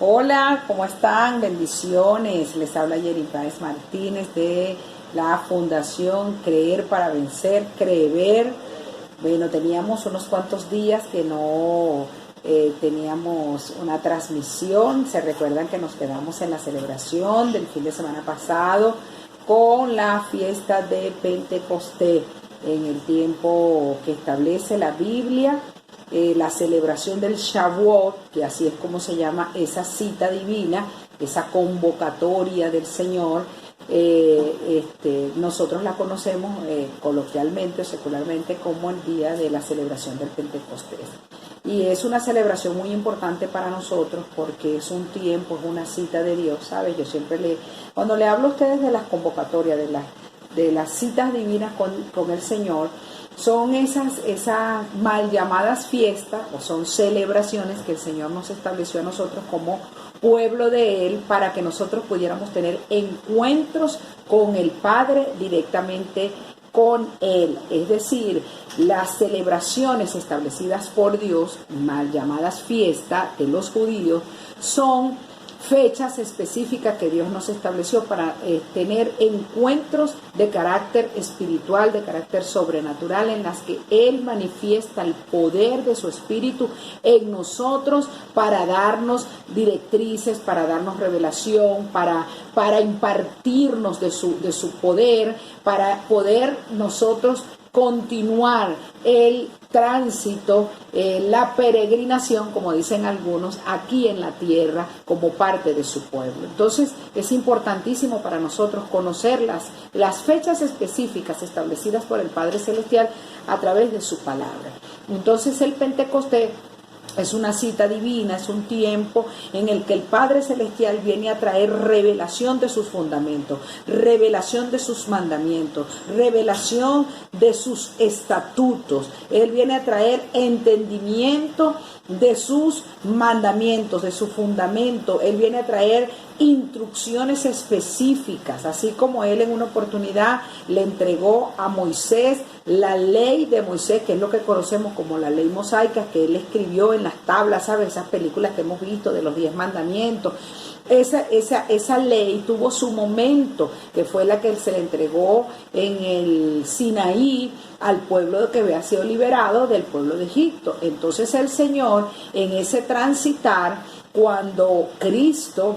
Hola, ¿cómo están? Bendiciones. Les habla Yeri Páez Martínez de la Fundación Creer para Vencer, Creer. Bueno, teníamos unos cuantos días que no teníamos una transmisión. Se recuerdan que nos quedamos en la celebración del fin de semana pasado con la fiesta de Pentecostés en el tiempo que establece la Biblia. La celebración del Shavuot, que así es como se llama esa cita divina, esa convocatoria del Señor. Nosotros la conocemos coloquialmente o secularmente como el día de la celebración del Pentecostés. Y es una celebración muy importante para nosotros porque es un tiempo, es una cita de Dios, ¿sabes? Yo siempre cuando le hablo a ustedes de las convocatorias, de las citas divinas con el Señor, son esas mal llamadas fiestas o son celebraciones que el Señor nos estableció a nosotros como pueblo de Él para que nosotros pudiéramos tener encuentros con el Padre directamente con Él. Es decir, las celebraciones establecidas por Dios, mal llamadas fiestas de los judíos, son fechas específicas que Dios nos estableció para tener encuentros de carácter espiritual, de carácter sobrenatural, en las que Él manifiesta el poder de su Espíritu en nosotros para darnos directrices, para darnos revelación, para impartirnos de su poder, para poder nosotros continuar el tránsito, la peregrinación, como dicen algunos, aquí en la tierra como parte de su pueblo. Entonces es importantísimo para nosotros conocer las fechas específicas establecidas por el Padre Celestial a través de su palabra. Entonces el Pentecostés es una cita divina, es un tiempo en el que el Padre Celestial viene a traer revelación de sus fundamentos, revelación de sus mandamientos, revelación de sus estatutos. Él viene a traer entendimiento de sus mandamientos, de su fundamento. Él viene a traer instrucciones específicas, así como Él en una oportunidad le entregó a Moisés la ley de Moisés, que es lo que conocemos como la ley mosaica, que Él escribió en las tablas, ¿sabes? Esas películas que hemos visto de los 10 mandamientos. Esa ley tuvo su momento, que fue la que se le entregó en el Sinaí al pueblo que había sido liberado del pueblo de Egipto. Entonces el Señor, en ese transitar, cuando Cristo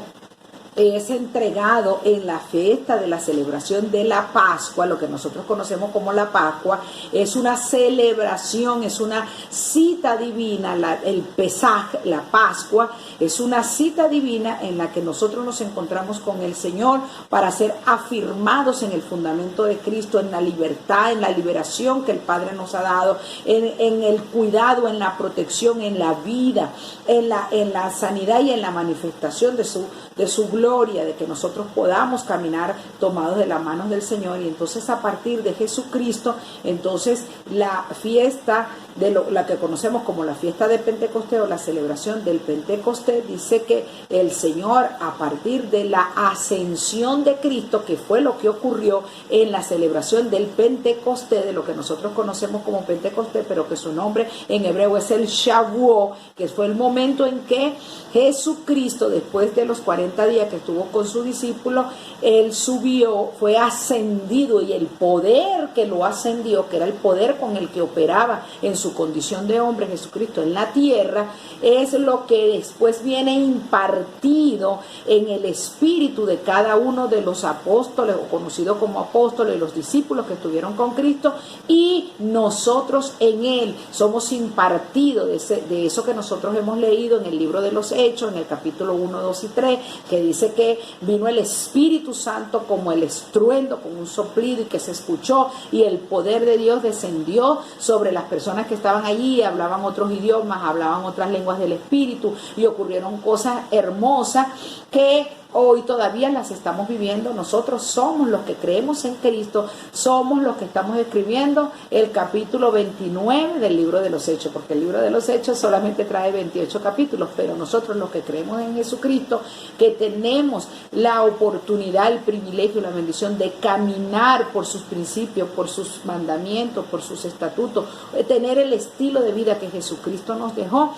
es entregado en la fiesta de la celebración de la Pascua, lo que nosotros conocemos como la Pascua, es una celebración, es una cita divina, el Pesaj, la Pascua, es una cita divina en la que nosotros nos encontramos con el Señor para ser afirmados en el fundamento de Cristo, en la libertad, en la liberación que el Padre nos ha dado, en el cuidado, en la protección, en la vida, en la sanidad y en la manifestación de su gloria, de que nosotros podamos caminar tomados de las manos del Señor. Y entonces a partir de Jesucristo, entonces la fiesta de la que conocemos como la fiesta de Pentecostés o la celebración del Pentecostés, dice que el Señor, a partir de la ascensión de Cristo, que fue lo que ocurrió en la celebración del Pentecostés, de lo que nosotros conocemos como Pentecostés, pero que su nombre en hebreo es el Shavuot, que fue el momento en que Jesucristo, después de los 40 días que estuvo con su discípulo, Él subió, fue ascendido, y el poder que lo ascendió, que era el poder con el que operaba en su condición de hombre Jesucristo en la tierra, es lo que después viene impartido en el espíritu de cada uno de los apóstoles, o conocidos como apóstoles, y los discípulos que estuvieron con Cristo, y nosotros en Él somos impartidos de eso que nosotros hemos leído en el libro de los Hechos, en el capítulo 1, 2 y 3, que dice que vino el Espíritu Santo como el estruendo, como un soplido, y que se escuchó, y el poder de Dios descendió sobre las personas que estaban allí, hablaban otros idiomas, hablaban otras lenguas del Espíritu, y ocurrieron cosas hermosas que hoy todavía las estamos viviendo. Nosotros somos los que creemos en Cristo, somos los que estamos escribiendo el capítulo 29 del libro de los Hechos, porque el libro de los Hechos solamente trae 28 capítulos, pero nosotros los que creemos en Jesucristo, que tenemos la oportunidad, el privilegio y la bendición de caminar por sus principios, por sus mandamientos, por sus estatutos, de tener el estilo de vida que Jesucristo nos dejó,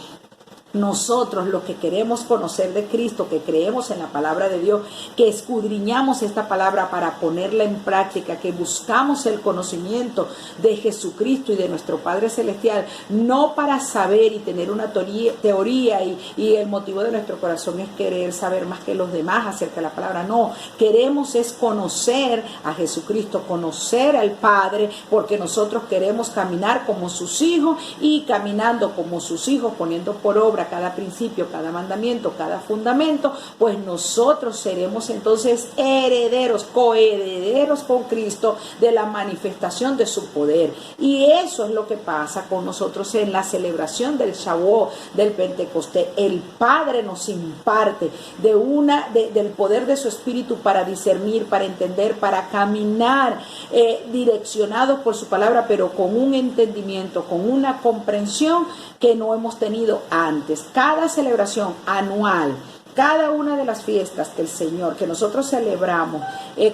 Nosotros, los que queremos conocer de Cristo, que creemos en la palabra de Dios, que escudriñamos esta palabra para ponerla en práctica, que buscamos el conocimiento de Jesucristo y de nuestro Padre Celestial, no para saber y tener una teoría y el motivo de nuestro corazón es querer saber más que los demás acerca de la palabra. No, queremos es conocer a Jesucristo, conocer al Padre, porque nosotros queremos caminar como sus hijos, y caminando como sus hijos, poniendo por obra cada principio, cada mandamiento, cada fundamento, pues nosotros seremos entonces herederos, coherederos con Cristo de la manifestación de su poder. Y eso es lo que pasa con nosotros en la celebración del Shavuot, del Pentecostés. El Padre nos imparte del poder de su Espíritu para discernir, para entender, para caminar direccionados por su palabra, pero con un entendimiento, con una comprensión que no hemos tenido antes. Cada celebración anual, cada una de las fiestas que el Señor, que nosotros celebramos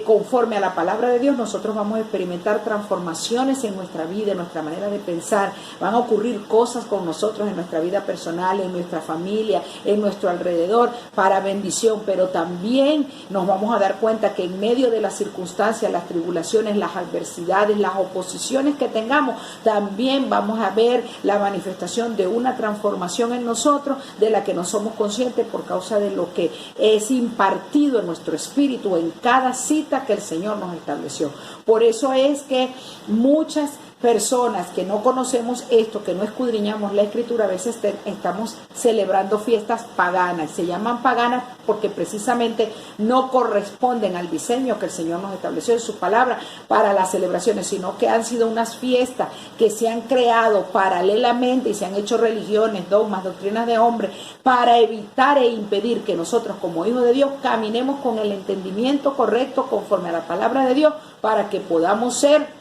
conforme a la palabra de Dios, nosotros vamos a experimentar transformaciones en nuestra vida, en nuestra manera de pensar. Van a ocurrir cosas con nosotros en nuestra vida personal, en nuestra familia, en nuestro alrededor, para bendición. Pero también nos vamos a dar cuenta que en medio de las circunstancias, las tribulaciones, las adversidades, las oposiciones que tengamos, también vamos a ver la manifestación de una transformación en nosotros, de la que no somos conscientes por causa de lo que es impartido en nuestro espíritu en cada cita que el Señor nos estableció. Por eso es que muchas personas que no conocemos esto, que no escudriñamos la Escritura, a veces estamos celebrando fiestas paganas. Se llaman paganas porque precisamente no corresponden al diseño que el Señor nos estableció en su palabra para las celebraciones, sino que han sido unas fiestas que se han creado paralelamente y se han hecho religiones, dogmas, doctrinas de hombres para evitar e impedir que nosotros como hijos de Dios caminemos con el entendimiento correcto conforme a la palabra de Dios, para que podamos ser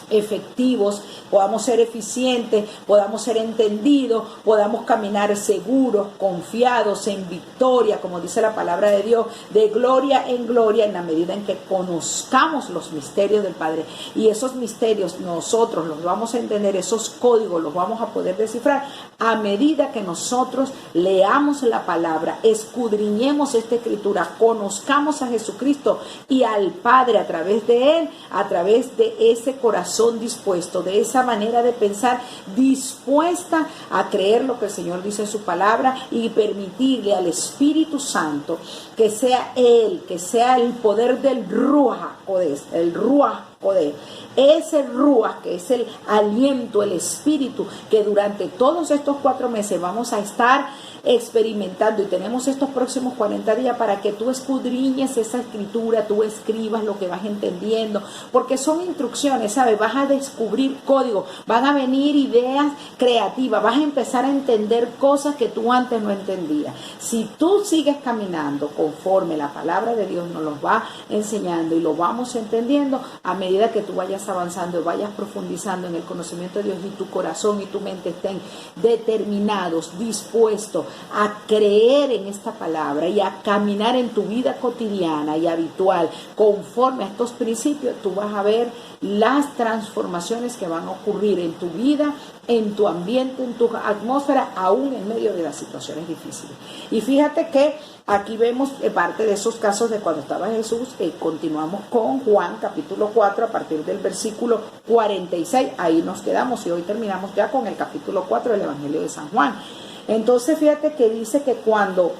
efectivos, podamos ser eficientes, podamos ser entendidos, podamos caminar seguros, confiados, en victoria, como dice la palabra de Dios, de gloria en gloria, en la medida en que conozcamos los misterios del Padre. Y esos misterios nosotros los vamos a entender, esos códigos los vamos a poder descifrar a medida que nosotros leamos la palabra, escudriñemos esta Escritura, conozcamos a Jesucristo y al Padre a través de Él, a través de ese corazón dispuesto, de esa manera de pensar dispuesta a creer lo que el Señor dice en su palabra y permitirle al Espíritu Santo que sea Él, que sea el poder del Ruach HaKodesh, el Ruach HaKodesh, ese Ruach que es el aliento, el Espíritu que durante todos estos 4 meses vamos a estar experimentando, y tenemos estos próximos 40 días para que tú escudriñes esa Escritura, tú escribas lo que vas entendiendo, porque son instrucciones, ¿sabes? Vas a descubrir códigos, van a venir ideas creativas, vas a empezar a entender cosas que tú antes no entendías. Si tú sigues caminando conforme la palabra de Dios nos los va enseñando y lo vamos entendiendo, a medida que tú vayas avanzando y vayas profundizando en el conocimiento de Dios, y tu corazón y tu mente estén determinados, dispuestos a creer en esta palabra y a caminar en tu vida cotidiana y habitual conforme a estos principios, tú vas a ver las transformaciones que van a ocurrir en tu vida, en tu ambiente, en tu atmósfera, aún en medio de las situaciones difíciles. Y fíjate que aquí vemos parte de esos casos de cuando estaba Jesús. Continuamos con Juan capítulo 4 a partir del versículo 46. Ahí nos quedamos y hoy terminamos ya con el capítulo 4 del Evangelio de San Juan. Entonces fíjate que dice que cuando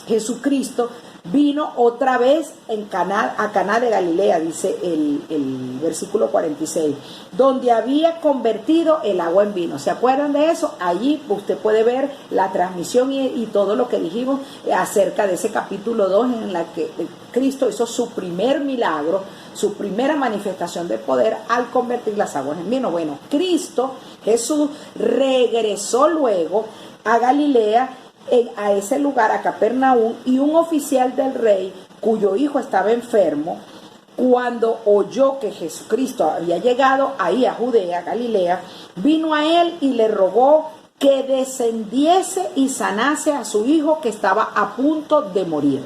Jesucristo vino otra vez a Caná de Galilea, dice el versículo 46, donde había convertido el agua en vino. ¿Se acuerdan de eso? Allí usted puede ver la transmisión y todo lo que dijimos acerca de ese capítulo 2 en la que Cristo hizo su primer milagro, su primera manifestación de poder al convertir las aguas en vino. Bueno, Cristo, Jesús, regresó luego a Galilea, a ese lugar, a Capernaum, y un oficial del rey cuyo hijo estaba enfermo, cuando oyó que Jesucristo había llegado ahí a Judea, Galilea, vino a él y le rogó que descendiese y sanase a su hijo que estaba a punto de morir.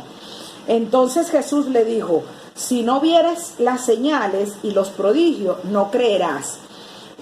Entonces Jesús le dijo: si no vieres las señales y los prodigios, no creerás.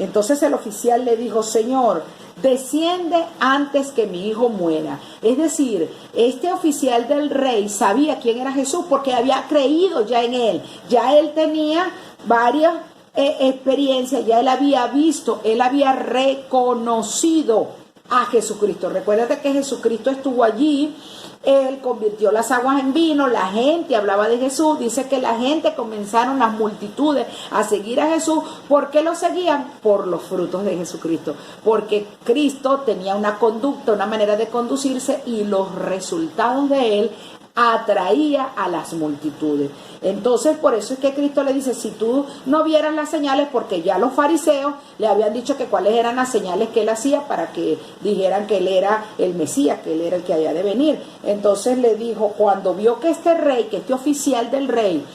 Entonces el oficial le dijo: Señor, desciende antes que mi hijo muera. Es decir, este oficial del rey sabía quién era Jesús porque había creído ya en él. Ya él tenía varias experiencias, ya él había visto, él había reconocido a Jesucristo. Recuérdate que Jesucristo estuvo allí. Él convirtió las aguas en vino, la gente hablaba de Jesús. Dice que la gente comenzaron, las multitudes, a seguir a Jesús. ¿Por qué lo seguían? Por los frutos de Jesucristo. Porque Cristo tenía una conducta, una manera de conducirse, y los resultados de él atraía a las multitudes. Entonces, por eso es que Cristo le dice: si tú no vieras las señales, porque ya los fariseos le habían dicho que cuáles eran las señales que él hacía para que dijeran que él era el Mesías, que él era el que había de venir. Entonces le dijo, cuando vio que este rey, que este oficial del rey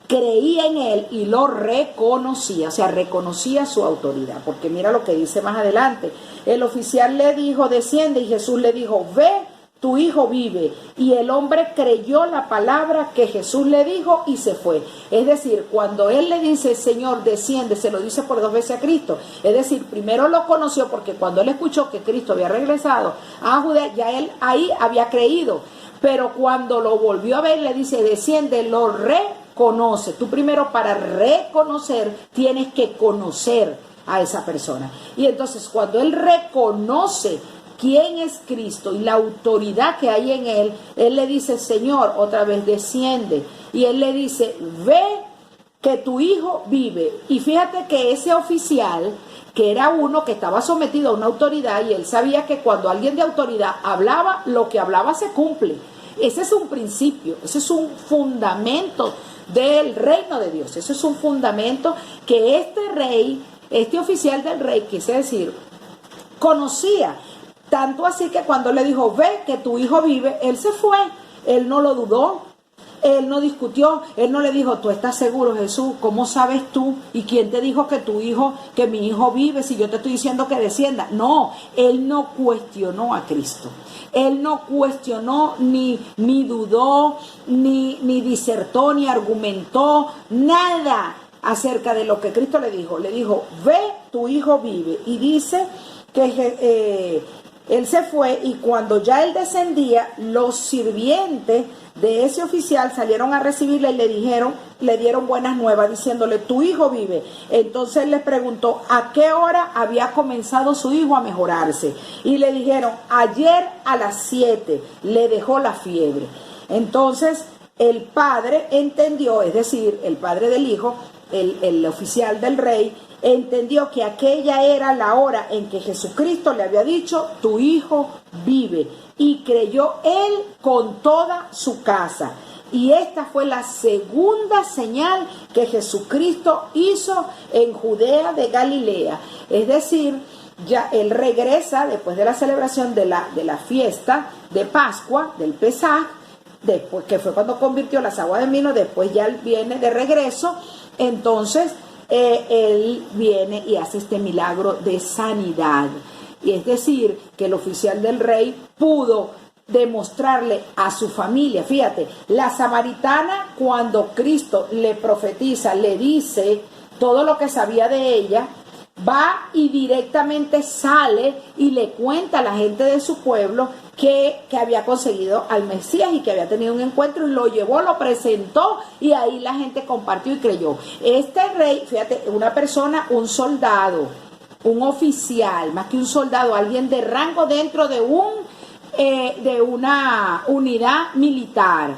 creía en él y lo reconocía, o sea, reconocía su autoridad, porque mira lo que dice más adelante. El oficial le dijo: desciende, y Jesús le dijo: ve, tu hijo vive. Y el hombre creyó la palabra que Jesús le dijo y se fue. Es decir, cuando él le dice: Señor, desciende, se lo dice por 2 veces a Cristo. Es decir, primero lo conoció, porque cuando él escuchó que Cristo había regresado a Judea, ya él ahí había creído. Pero cuando lo volvió a ver, le dice: desciende, lo reconoce. Tú primero, para reconocer, tienes que conocer a esa persona. Y entonces cuando él reconoce quién es Cristo y la autoridad que hay en él, él le dice: Señor, otra vez desciende. Y él le dice: ve, que tu hijo vive. Y fíjate que ese oficial, que era uno que estaba sometido a una autoridad, y él sabía que cuando alguien de autoridad hablaba, lo que hablaba se cumple. Ese es un principio, ese es un fundamento del reino de Dios. Ese es un fundamento que este rey, este oficial del rey, quise decir, conocía. Tanto así que cuando le dijo: ve, que tu hijo vive, él se fue. Él no lo dudó, él no discutió, él no le dijo: ¿tú estás seguro, Jesús? ¿Cómo sabes tú? ¿Y quién te dijo que mi hijo vive si yo te estoy diciendo que descienda? No, él no cuestionó a Cristo. Él no cuestionó, ni dudó, ni disertó, ni argumentó, nada acerca de lo que Cristo le dijo. Le dijo: ve, tu hijo vive. Y dice que él se fue, y cuando ya él descendía, los sirvientes de ese oficial salieron a recibirle y le dieron buenas nuevas, diciéndole: tu hijo vive. Entonces él les preguntó a qué hora había comenzado su hijo a mejorarse. Y le dijeron: ayer a las 7 le dejó la fiebre. Entonces el padre entendió, es decir, el padre del hijo, el oficial del rey, entendió que aquella era la hora en que Jesucristo le había dicho: tu hijo vive. Y creyó él con toda su casa. Y esta fue la segunda señal que Jesucristo hizo en Judea de Galilea. Es decir, ya él regresa después de la celebración de la fiesta de Pascua, del Pesaj, después que fue cuando convirtió las aguas en vino. Después ya él viene de regreso. Entonces él viene y hace este milagro de sanidad. Y es decir, que el oficial del rey pudo demostrarle a su familia. Fíjate, la samaritana, cuando Cristo le profetiza, le dice todo lo que sabía de ella, va y directamente sale y le cuenta a la gente de su pueblo que había conseguido al Mesías y que había tenido un encuentro, y lo llevó, lo presentó, y ahí la gente compartió y creyó. Este rey, fíjate, una persona, un soldado, un oficial, más que un soldado, alguien de rango dentro de una unidad militar,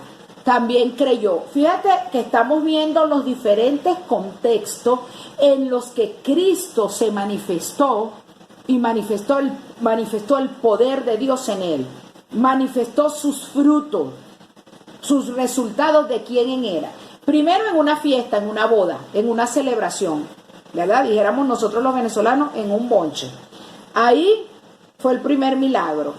también creyó. Fíjate que estamos viendo los diferentes contextos en los que Cristo se manifestó y manifestó el poder de Dios en él, manifestó sus frutos, sus resultados de quién era. Primero en una fiesta, en una boda, en una celebración, ¿verdad? Dijéramos nosotros los venezolanos, en un bonche. Ahí fue el primer milagro.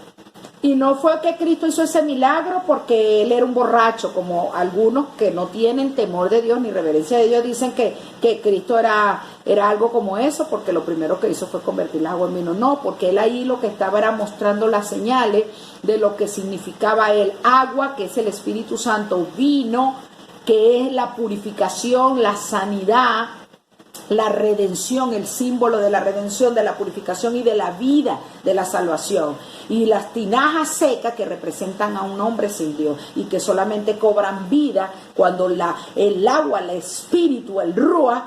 Y no fue que Cristo hizo ese milagro porque él era un borracho, como algunos que no tienen temor de Dios ni reverencia de Dios dicen que Cristo era algo como eso, porque lo primero que hizo fue convertir las aguas en vino. No, porque él ahí lo que estaba era mostrando las señales de lo que significaba el agua, que es el Espíritu Santo, vino, que es la purificación, la sanidad, la redención, el símbolo de la redención, de la purificación y de la vida de la salvación. Y las tinajas secas que representan a un hombre sin Dios y que solamente cobran vida cuando el agua, el espíritu, el Ruach,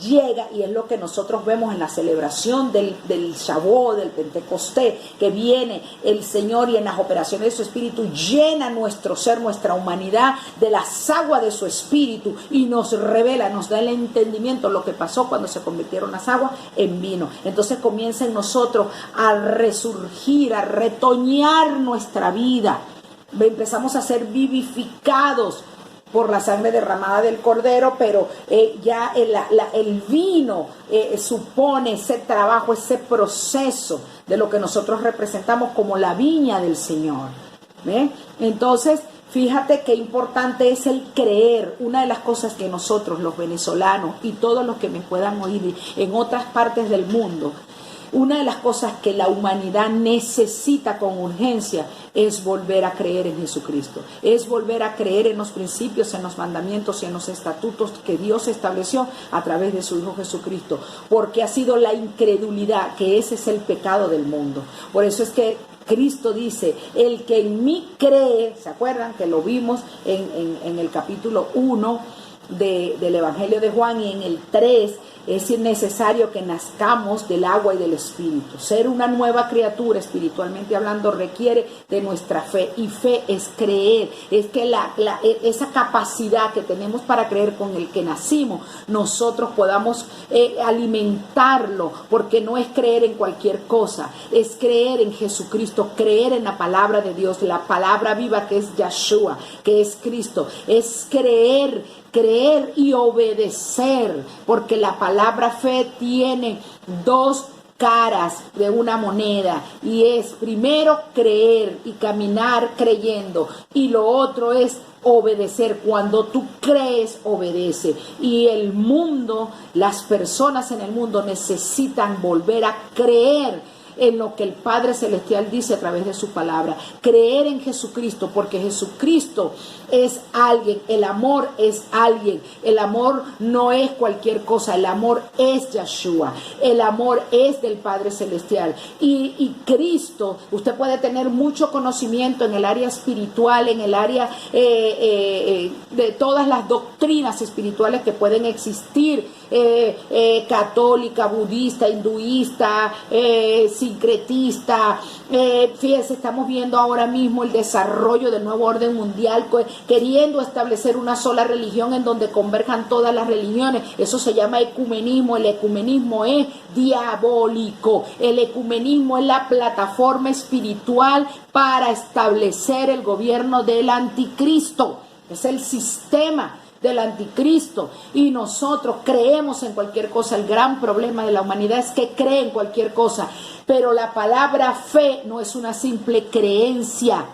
llega, y es lo que nosotros vemos en la celebración del Shavuot, del Pentecostés, que viene el Señor y en las operaciones de su Espíritu llena nuestro ser, nuestra humanidad de las aguas de su Espíritu y nos revela, nos da el entendimiento lo que pasó cuando se convirtieron las aguas en vino. Entonces comienza en nosotros a resurgir, a retoñar nuestra vida. Empezamos a ser vivificados por la sangre derramada del Cordero, pero ya el vino supone ese trabajo, ese proceso de lo que nosotros representamos como la viña del Señor. ¿Ve? Entonces, fíjate qué importante es el creer. Una de las cosas que nosotros, los venezolanos, y todos los que me puedan oír en otras partes del mundo, una de las cosas que la humanidad necesita con urgencia es volver a creer en Jesucristo, es volver a creer en los principios, en los mandamientos y en los estatutos que Dios estableció a través de su Hijo Jesucristo, porque ha sido la incredulidad, que ese es el pecado del mundo. Por eso es que Cristo dice, el que en mí cree, ¿se acuerdan que lo vimos en el capítulo 1 del Evangelio de Juan, y en el 3, es necesario que nazcamos del agua y del Espíritu? Ser una nueva criatura, espiritualmente hablando, requiere de nuestra fe, y fe es creer, es que esa capacidad que tenemos para creer, con el que nacimos, nosotros podamos alimentarlo, porque no es creer en cualquier cosa, es creer en Jesucristo, creer en la palabra de Dios, la palabra viva que es Yeshua, que es Cristo, es creer y obedecer, porque la palabra fe tiene dos caras de una moneda, y es primero creer y caminar creyendo, y lo otro es obedecer. Cuando tú crees, obedece. Y el mundo, las personas en el mundo necesitan volver a creer en lo que el Padre Celestial dice a través de su palabra, creer en Jesucristo, porque Jesucristo es alguien, el amor es alguien, el amor no es cualquier cosa, el amor es Yeshua, el amor es del Padre Celestial, y Cristo, usted puede tener mucho conocimiento en el área espiritual, en el área de todas las doctrinas espirituales que pueden existir, católica, budista, hinduista, sincretista. Fíjense, estamos viendo ahora mismo el desarrollo del nuevo orden mundial, queriendo establecer una sola religión en donde converjan todas las religiones. Eso se llama ecumenismo. El ecumenismo es diabólico. El ecumenismo es la plataforma espiritual para establecer el gobierno del anticristo. Es el sistema del anticristo, y nosotros creemos en cualquier cosa. El gran problema de la humanidad es que cree en cualquier cosa, pero la palabra fe no es una simple creencia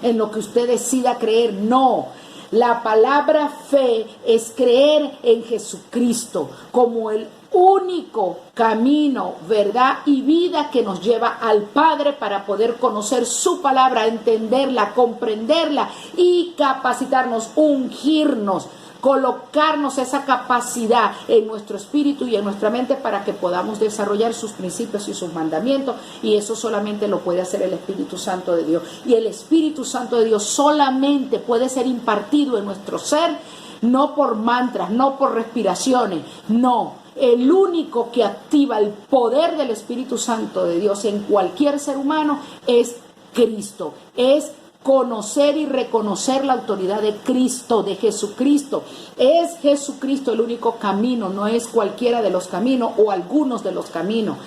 en lo que usted decida creer, no. La palabra fe es creer en Jesucristo como el único camino, verdad y vida que nos lleva al Padre, para poder conocer su palabra, entenderla, comprenderla y capacitarnos, ungirnos, colocarnos esa capacidad en nuestro espíritu y en nuestra mente para que podamos desarrollar sus principios y sus mandamientos, y eso solamente lo puede hacer el Espíritu Santo de Dios. Y el Espíritu Santo de Dios solamente puede ser impartido en nuestro ser, no por mantras, no por respiraciones, no. El único que activa el poder del Espíritu Santo de Dios en cualquier ser humano es Cristo, es conocer y reconocer la autoridad de Cristo, de Jesucristo. Es Jesucristo el único camino, no es cualquiera de los caminos o algunos de los caminos.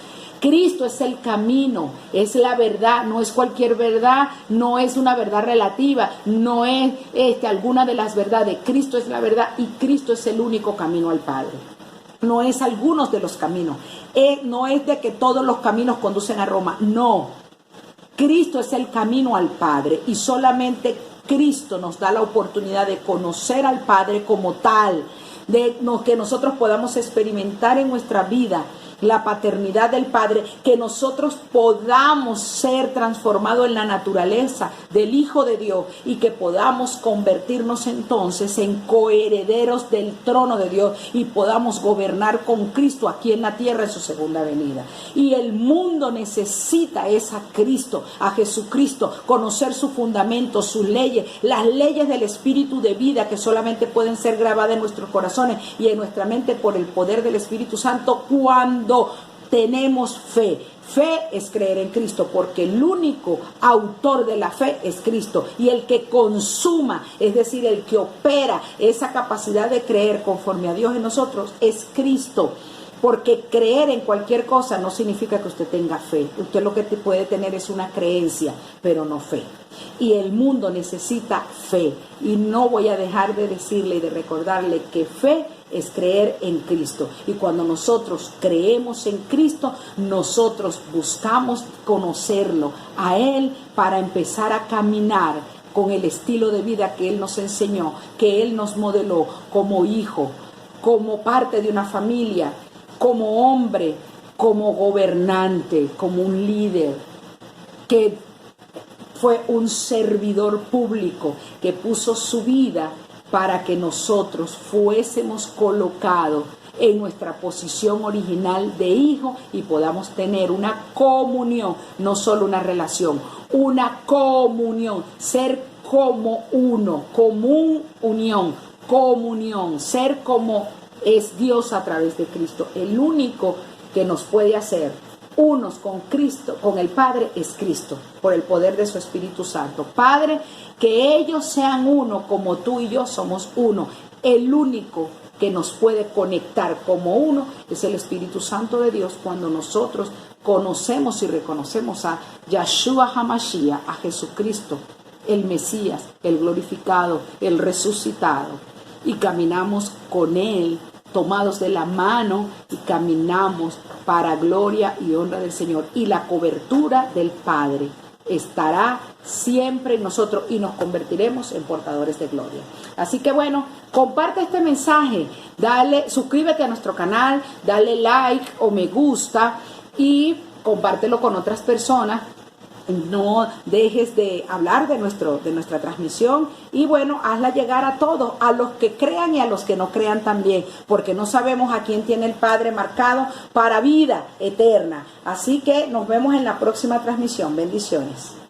Cristo es el camino, es la verdad, no es cualquier verdad, no es una verdad relativa, no es alguna de las verdades. Cristo es la verdad y Cristo es el único camino al Padre. No es algunos de los caminos, no es de que todos los caminos conducen a Roma, no. Cristo es el camino al Padre, y solamente Cristo nos da la oportunidad de conocer al Padre como tal, de que nosotros podamos experimentar en nuestra vida la paternidad del Padre, que nosotros podamos ser transformados en la naturaleza del Hijo de Dios y que podamos convertirnos entonces en coherederos del trono de Dios y podamos gobernar con Cristo aquí en la tierra en su segunda venida. Y el mundo necesita a Cristo, a Jesucristo, conocer su fundamento, sus leyes, las leyes del Espíritu de vida que solamente pueden ser grabadas en nuestros corazones y en nuestra mente por el poder del Espíritu Santo cuando tenemos fe. Fe es creer en Cristo, porque el único autor de la fe es Cristo, y el que consuma, es decir, el que opera esa capacidad de creer conforme a Dios en nosotros, es Cristo. Porque creer en cualquier cosa no significa que usted tenga fe. Usted lo que puede tener es una creencia, pero no fe. Y el mundo necesita fe. Y no voy a dejar de decirle y de recordarle que fe es creer en Cristo. Y cuando nosotros creemos en Cristo, nosotros buscamos conocerlo a Él para empezar a caminar con el estilo de vida que Él nos enseñó, que Él nos modeló como hijo, como parte de una familia, como hombre, como gobernante, como un líder, que fue un servidor público, que puso su vida para que nosotros fuésemos colocados en nuestra posición original de hijo y podamos tener una comunión, no solo una relación, una comunión, ser como uno, común unión, comunión, ser como es Dios a través de Cristo. El único que nos puede hacer unos con Cristo, con el Padre, es Cristo, por el poder de su Espíritu Santo. Padre, que ellos sean uno como tú y yo somos uno. El único que nos puede conectar como uno es el Espíritu Santo de Dios cuando nosotros conocemos y reconocemos a Yahshua HaMashiach, a Jesucristo, el Mesías, el glorificado, el resucitado, y caminamos con Él, tomados de la mano, y caminamos para gloria y honra del Señor. Y la cobertura del Padre estará siempre en nosotros y nos convertiremos en portadores de gloria. Así que bueno, comparte este mensaje, suscríbete a nuestro canal, dale like o me gusta y compártelo con otras personas. No dejes de hablar de nuestra transmisión y bueno, hazla llegar a todos, a los que crean y a los que no crean también, porque no sabemos a quién tiene el Padre marcado para vida eterna. Así que nos vemos en la próxima transmisión. Bendiciones.